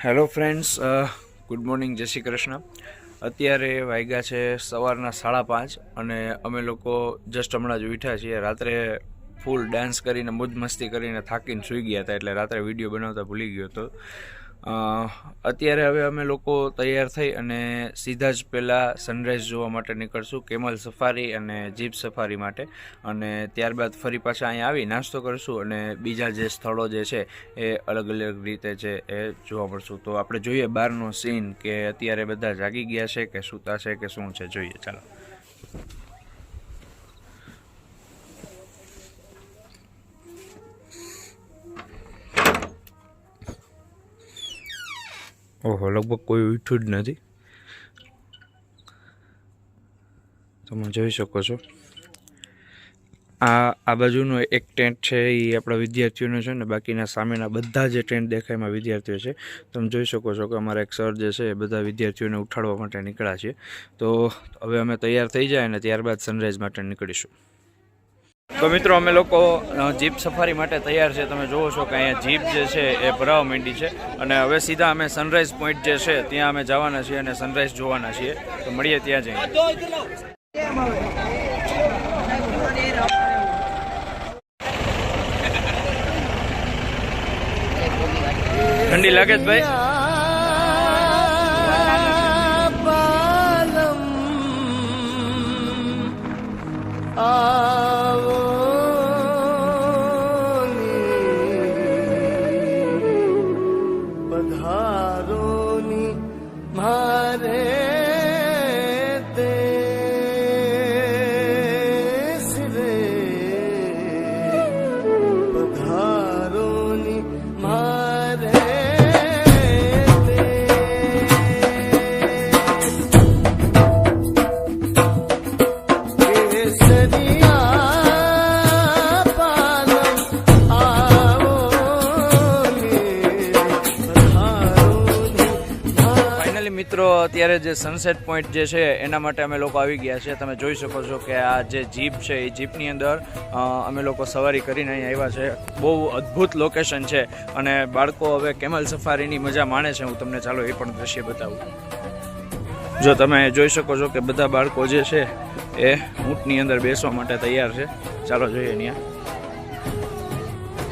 Hello friends, good morning, જય શ્રી કૃષ્ણ. અત્યારે વાગ્યા છે સવારના 5:30 અને અમે લોકો જસ્ટ હમણાં જ ઉઠ્યા છીએ. રાત્રે ફૂલ ડાન્સ કરીને મોજ મસ્તી કરીને થાકીને સૂઈ ગયા હતા, એટલે રાત્રે વિડીયો બનાવતા ભૂલી ગયો હતો. અત્યારે હવે અમે લોકો તૈયાર થઈ અને સીધા જ પહેલાં સનરાઈઝ જોવા માટે નીકળશું, કેમલ સફારી અને જીપ સફારી માટે. અને ત્યારબાદ ફરી પાછા અહીંયા આવી નાસ્તો કરીશું અને બીજા જે સ્થળો જે છે એ અલગ અલગ રીતે છે એ જોવા મળશું. તો આપણે જોઈએ બહારનો સીન કે અત્યારે બધા જાગી ગયા છે કે સૂતા છે કે શું છે, જોઈએ. ચાલો. ઓહો, લગભગ કોઈ ઉઠ્યું જ નથી. તમે જોઈ શકો છો આ બાજુનો એક ટેન્ટ છે એ આપણા વિદ્યાર્થીઓનો છે ને બાકીના સામેના બધા જે ટેન્ટ દેખાય એમાં વિદ્યાર્થીઓ છે. તમે જોઈ શકો છો કે અમારા એક સર જે છે એ બધા વિદ્યાર્થીઓને ઉઠાડવા માટે નીકળ્યા છે. તો હવે અમે તૈયાર થઈ જાય અને ત્યારબાદ સનરાઈઝ માટે નીકળીશું. તો મિત્રો, અમે લોકો જીપ સફારી માટે તૈયાર છે. તમે જોવો છો કે અહીંયા જીપ જે છે એ ભરાવા માંડી છે અને હવે સીધા અમે સનરાઈઝ પોઈન્ટ જે છે ત્યાં અમે જવાના છીએ અને સનરાઈઝ જોવાના છીએ. તો મળીએ ત્યાં જઈને. ઠંડી લાગે છે ભાઈ? મિત્રો, અત્યારે જે સનસેટ પોઈન્ટ જે છે એના માટે અમે લોકો આવી ગયા છે. તમે જોઈ શકો છો કે આ જે જીપ છે એ જીપની અંદર અમે લોકો સવારી કરીને અહીંયા આવ્યા છે. બહુ અદ્ભુત લોકેશન છે અને બાળકો હવે કેમલ સફારીની મજા માણે છે. હું તમને ચાલો એ પણ દ્રશ્ય બતાવું. જો તમે જોઈ શકો છો કે બધા બાળકો જે છે એ ઊંટની અંદર બેસવા માટે તૈયાર છે. ચાલો જોઈએ. અહીંયા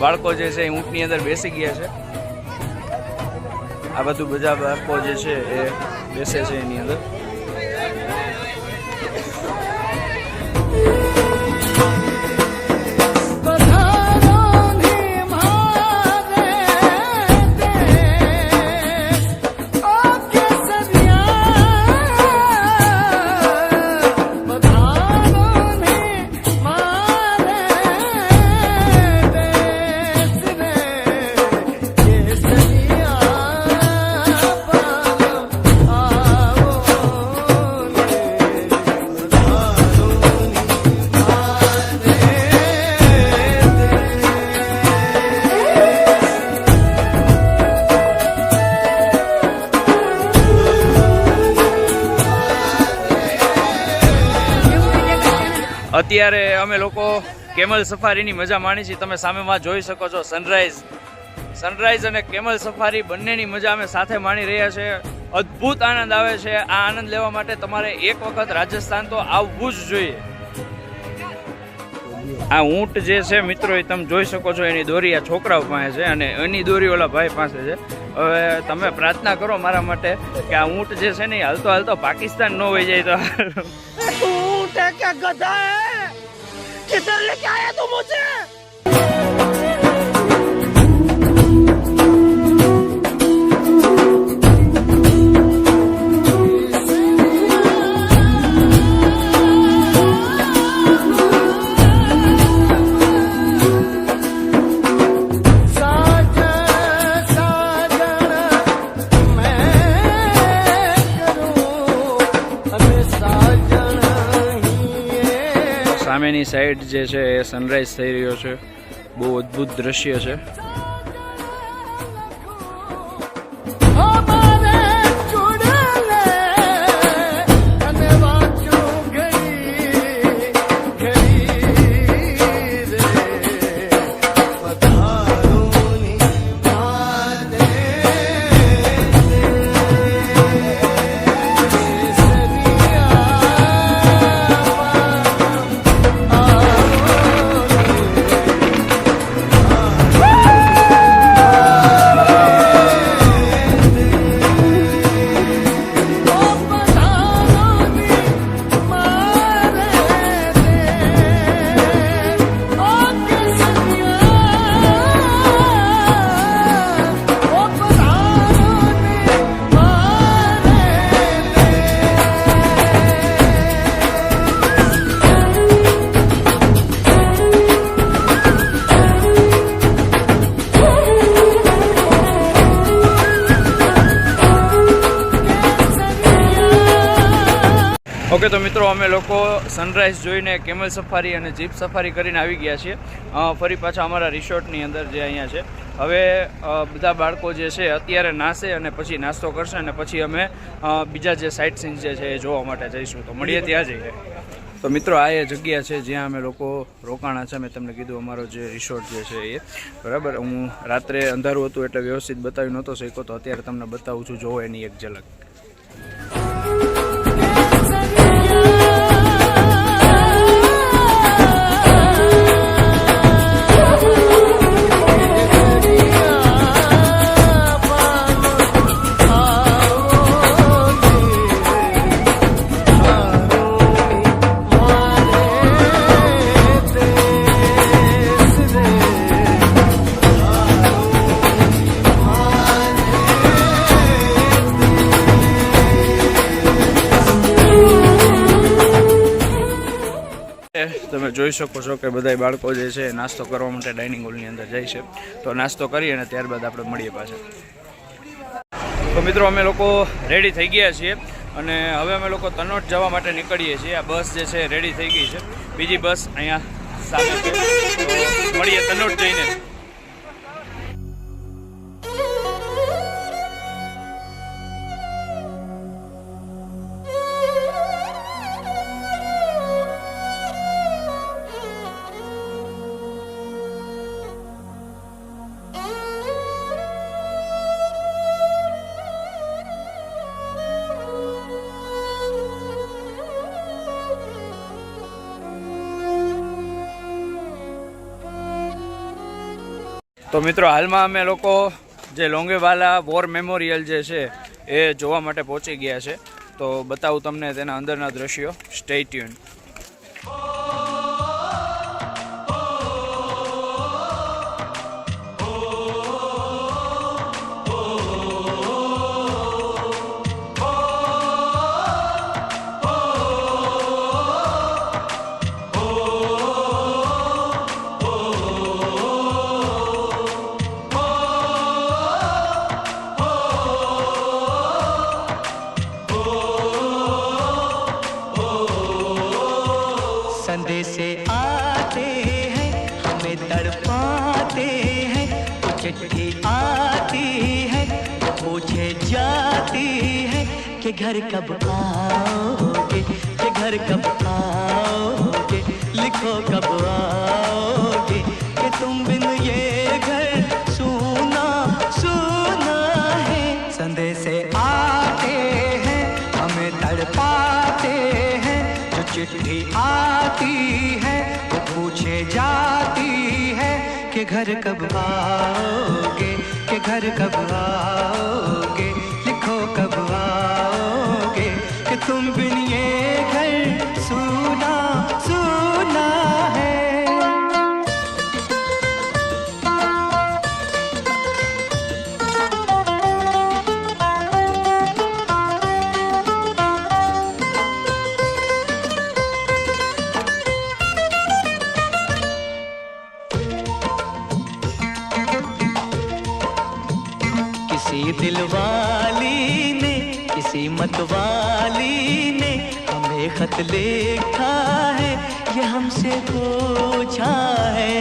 બાળકો જે છે એ ઊંટની અંદર બેસી ગયા છે. આ બધું બધા બાળકો જે છે એ બેસે છે એની અંદર. અત્યારે અમે લોકો કેમલ સફારીની મજા માણી છીએ. તમે સામેમાં જોઈ શકો છો સનરાઈઝ અને કેમલ સફારી બંનેની મજા અમે સાથે માણી રહ્યા છે. અદ્ભુત આનંદ આવે છે. આ આનંદ લેવા માટે તમારે એક વખત રાજસ્થાન તો આવવું જ જોઈએ. આ ઊંટ જે છે મિત્રો, એ તમે જોઈ શકો છો એની દોરી આ છોકરાઓ પાસે છે અને એની દોરી ઓલા ભાઈ પાસે છે. હવે તમે પ્રાર્થના કરો મારા માટે કે આ ઊંટ જે છે ને હાલતો હાલતો પાકિસ્તાન ન હોઈ જાય તો. ऊँट है क्या, गधा है? किधर लेके आया तू मुझे? સામેની સાઈડ જે છે એ સનરાઈઝ થઈ રહ્યો છે. બહુ અદ્ભુત દ્રશ્ય છે. ઓકે, તો મિત્રો અમે લોકો સનરાઈઝ જોઈને કેમલ સફારી અને જીપ સફારી કરીને આવી ગયા છીએ ફરી પાછા અમારા રિસોર્ટની અંદર જે અહીંયા છે. હવે બધા બાળકો જે છે અત્યારે નાશે અને પછી નાસ્તો કરશે અને પછી અમે બીજા જે સાઇટ સીન જે છે એ જોવા માટે જઈશું. તો મળીએ ત્યાં જઈએ. તો મિત્રો આ એ જગ્યા છે જ્યાં અમે લોકો રોકાણા છે. મેં તમને કીધું અમારો જે રિસોર્ટ જે છે એ બરાબર. હું રાત્રે અંધારું હતું એટલે વ્યવસ્થિત બતાવી નહોતો શક્યો, તો અત્યારે તમને બતાવું છું. જોવો એની એક ઝલક. તમે જોઈ શકો છો કે બધા બાળકો જે છે નાસ્તો કરવા માટે ડાઇનિંગ હોલની અંદર જાય છે. તો નાસ્તો કરી અને ત્યારબાદ આપણે મળીએ પાછા. તો મિત્રો અમે લોકો રેડી થઈ ગયા છીએ અને હવે અમે લોકો તનોટ જવા માટે નીકળીએ છીએ. આ બસ જે છે રેડી થઈ ગઈ છે. બીજી બસ અહીંયા સામે છે. તો મળીએ તનોટ જઈને. તો મિત્રો હાલમાં અમે લોકો જે લોંગેવાલા વોર મેમોરિયલ જે છે એ જોવા માટે પહોંચી ગયા છે. તો બતાવું તમને તેના અંદરના દ્રશ્યો. Stay tune. संदेशे आते हैं हमें तड़पाते हैं, चिट्ठी आती है पूछे जाती है कि घर कब आओगे, कि घर कब आओगे, लिखो कब आओगे कि तुम बिन ये घर सूना सूना है. संदेशे आते हैं हमें तड़पाते हैं, जो चिट्ठी आती है वो पूछे जाती है कि घर कब आओगे, कि घर कब आओगे, लिखो कब आओगे कि तुम बिन ये घर सूना सूना है. किसी दिलवाली ने, किसी मतवाली ने हमें खत लिखा है, ये हमसे पूछा है.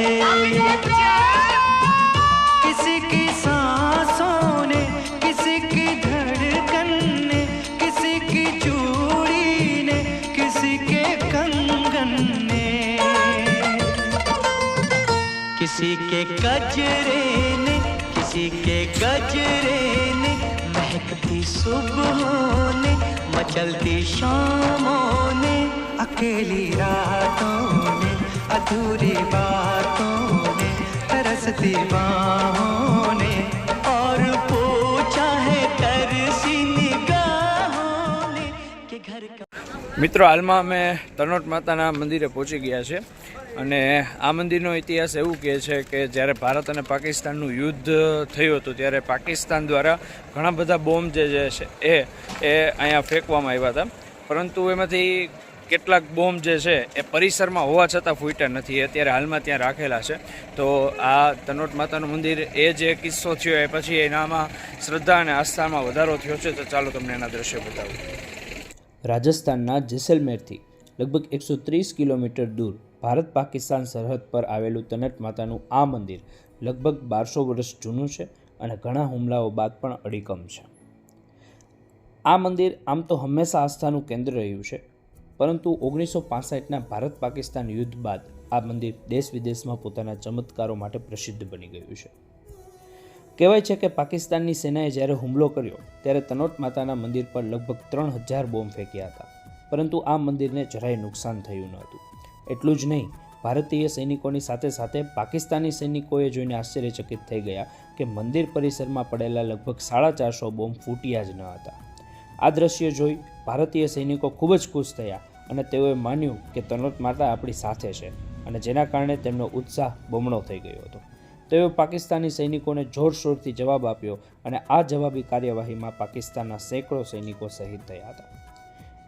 किसी की सांसों ने, किसी की धड़कन ने, किसी की चूड़ी ने, किसी के कंगन ने, किसी के गजरे ने, किसी के गजरे ने, महकती सुबहों ने, मचलती शामों ने, अकेली रातों ने, अधूरी बातों ने, तरसती बाहों ने, और पूछा है तरसी निगाहों ने कि घर का. મિત્રો હાલમાં અમે તનોટ માતાના મંદિરે પહોંચી ગયા છે અને આ મંદિરનો ઇતિહાસ એવું કહે છે કે જ્યારે ભારત અને પાકિસ્તાનનું યુદ્ધ થયું હતું ત્યારે પાકિસ્તાન દ્વારા ઘણા બધા બોમ્બ જે છે એ અહીંયા ફેંકવામાં આવ્યા હતા, પરંતુ એમાંથી કેટલાક બોમ્બ જે છે એ પરિસરમાં હોવા છતાં ફૂટ્યા નથી. અત્યારે હાલમાં ત્યાં રાખેલા છે. તો આ તનોટ માતાનું મંદિર એ જે કિસ્સો થયો એ પછી એનામાં શ્રદ્ધા અને આસ્થામાં વધારો થયો છે. તો ચાલો તમને એના દ્રશ્યો બતાવું. રાજસ્થાનના જેસલમેરથી લગભગ 130 કિલોમીટર દૂર ભારત પાકિસ્તાન સરહદ પર આવેલું તનટ માતાનું આ મંદિર લગભગ 1200 વર્ષ જૂનું છે અને ઘણા હુમલાઓ બાદ પણ અડીકમ છે. આ મંદિર આમ તો હંમેશા આસ્થાનું કેન્દ્ર રહ્યું છે, પરંતુ 1965ના ભારત પાકિસ્તાન યુદ્ધ બાદ આ મંદિર દેશ વિદેશમાં પોતાના ચમત્કારો માટે પ્રસિદ્ધ બની ગયું છે. કહેવાય છે કે પાકિસ્તાનની સેનાએ જ્યારે હુમલો કર્યો ત્યારે તનોટ માતાના મંદિર પર લગભગ 3000 બોમ્બ ફેંક્યા હતા, પરંતુ આ મંદિરને જરાય નુકસાન થયું ન હતું. એટલું જ નહીં, ભારતીય સૈનિકોની સાથે સાથે પાકિસ્તાની સૈનિકોએ જોઈને આશ્ચર્યચકિત થઈ ગયા કે મંદિર પરિસરમાં પડેલા લગભગ 450 બોમ્બ ફૂટ્યા જ ન હતા. આ દ્રશ્ય જોઈ ભારતીય સૈનિકો ખૂબ જ ખુશ થયા અને તેઓએ માન્યું કે તનોટ માતા આપણી સાથે છે, અને જેના કારણે તેમનો ઉત્સાહ બમણો થઈ ગયો હતો. તેઓએ પાકિસ્તાની સૈનિકોને જોરશોરથી જવાબ આપ્યો અને આ જવાબી કાર્યવાહીમાં પાકિસ્તાનના સેંકડો સૈનિકો શહીદ થયા હતા.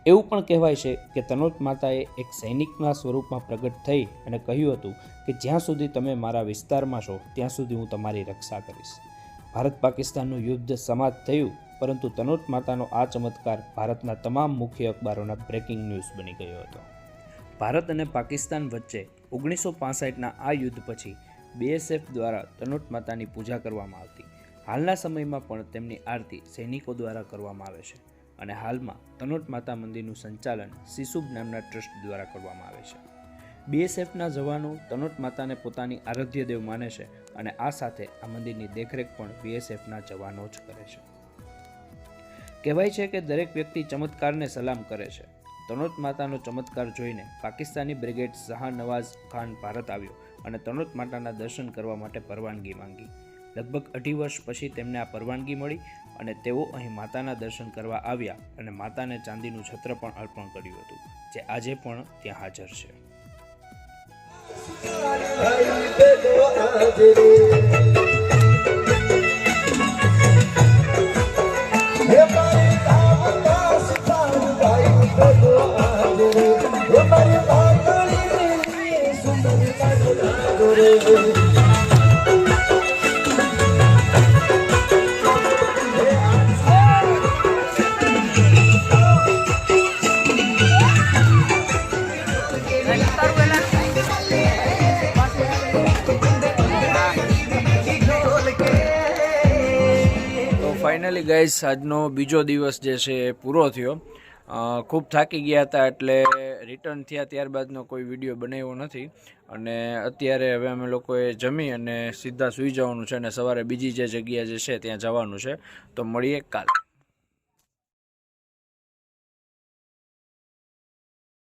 એવું પણ કહેવાય છે કે તનોટ માતાએ એક સૈનિકના સ્વરૂપમાં પ્રગટ થઈ અને કહ્યું હતું કે જ્યાં સુધી તમે મારા વિસ્તારમાં છો ત્યાં સુધી હું તમારી રક્ષા કરીશ. ભારત પાકિસ્તાનનું યુદ્ધ સમાપ્ત થયું, પરંતુ તનોટ માતાનો આ ચમત્કાર ભારતના તમામ મુખ્ય અખબારોના બ્રેકિંગ ન્યૂઝ બની ગયો હતો. ભારત અને પાકિસ્તાન વચ્ચે 1965ના આ યુદ્ધ પછી BSF દ્વારા તનોટ માતાની પૂજા કરવામાં આવતી. હાલના સમયમાં પણ તેમની આરતી સૈનિકો દ્વારા કરવામાં આવે છે અને હાલમાં તનોટ માતા મંદિરનું સંચાલન સિસુબ નામના ટ્રસ્ટ દ્વારા કરવામાં આવે છે. BSFના જવાનો તનોટ માતાને પોતાની આરાધ્ય દેવ માને છે અને આ સાથે આ મંદિરની દેખરેખ પણ BSFના જવાનો જ કરે છે. કહેવાય છે કે દરેક વ્યક્તિ ચમત્કારને સલામ કરે છે. તનોટ માતાનો ચમત્કાર જોઈને પાકિસ્તાની બ્રિગેડ શાહનવાઝ ખાન ભારત આવ્યો અને તનોટ માતાના દર્શન કરવા માટે પરવાનગી માંગી. લગભગ 2.5 વર્ષ પછી તેમને આ પરવાનગી મળી અને તેઓ અહીં માતાના દર્શન કરવા આવ્યા અને માતાને ચાંદીનું છત્ર પણ અર્પણ કર્યું હતું, જે આજે પણ ત્યાં હાજર છે. ફાઇનલી ગાઈઝ, આજનો બીજો દિવસ જે છે એ પૂરો થયો. ખૂબ થાકી ગયા હતા એટલે રિટર્ન થયા ત્યારબાદનો કોઈ વિડીયો બનાવ્યો નથી, અને અત્યારે હવે અમે લોકોએ જમી અને સીધા સૂઈ જવાનું છે અને સવારે બીજી જે જગ્યા જે છે ત્યાં જવાનું છે. તો મળીએ કાલે.